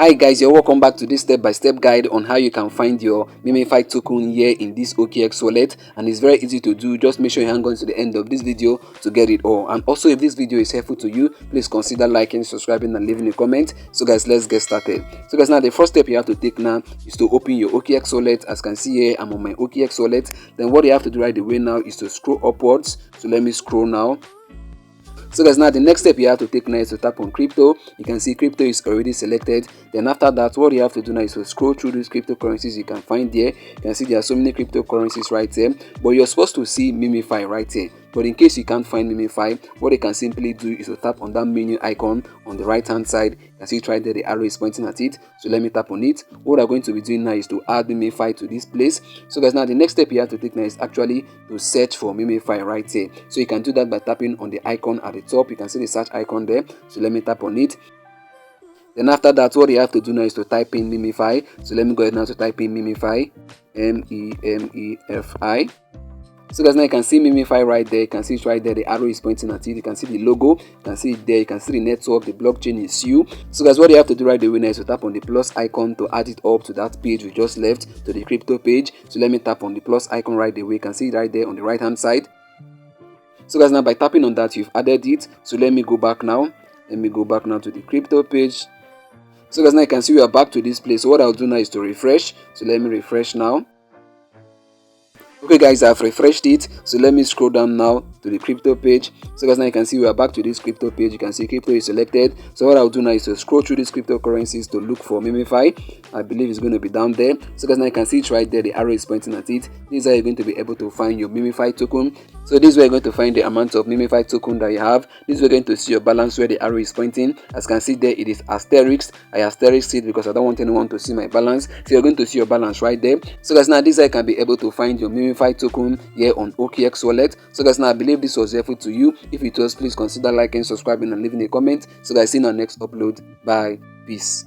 Hi guys, you're welcome back to this step-by-step guide on how you can find your MemeFi token here in this OKX wallet, and it's very easy to do. Just make sure you hang on to the end of this video to get it all. And also, if this video is helpful to you, please consider liking, subscribing and leaving a comment. So guys, let's get started. So guys, now the first step you have to take now is to open your OKX wallet. As you can see here, I'm on my OKX wallet. Then what you have to do right away now is to scroll upwards. So let me scroll now. So guys, now the next step you have to take now is to tap on crypto. You can see crypto is already selected. Then after that, what you have to do now is to scroll through these cryptocurrencies you can find there. You can see there are so many cryptocurrencies right there, but you're supposed to see MemeFi right here. But in case you can't find MemeFi, what you can simply do is to tap on that menu icon on the right hand side. You can see it right there, the arrow is pointing at it. So let me tap on it. What I'm going to be doing now is to add MemeFi to this place. So guys, now the next step you have to take now is actually to search for MemeFi right here. So you can do that by tapping on the icon at the top. You can see the search icon there. So let me tap on it. Then after that, what you have to do now is to type in MemeFi. So let me go ahead now to type in MemeFi, MEMEFI. So guys, now you can see MemeFi right there. You can see it right there, the arrow is pointing at it. You can see the logo, you can see it there, you can see the network, the blockchain is you. So guys, what you have to do right away now is to tap on the plus icon to add it up to that page we just left, to the crypto page. So let me tap on the plus icon right away. You can see it right there on the right hand side. So guys, now by tapping on that, you've added it. So let me go back now. Let me go back now to the crypto page. So guys, now you can see we are back to this place. So what I'll do now is to refresh. So let me refresh now. Okay guys, I've refreshed it. So let me scroll down now to the crypto page. So guys, now you can see we are back to this crypto page. You can see crypto is selected. So what I'll do now is to scroll through these cryptocurrencies to look for MemeFi. I believe it's going to be down there. So guys, now you can see it right there, the arrow is pointing at it. This is how you're going to be able to find your MemeFi token. So this is where you're going to find the amount of MemeFi token that you have. This is where you're going to see your balance where the arrow is pointing. As you can see there, it is asterisk. I asterisk it because I don't want anyone to see my balance. So you're going to see your balance right there. So guys, now this is how you can be able to find your MemeFi token here on OKX wallet. So guys, now I believe this was helpful to you. If it was, please consider liking, subscribing and leaving a comment. So guys, see you in our next upload. Bye. Peace.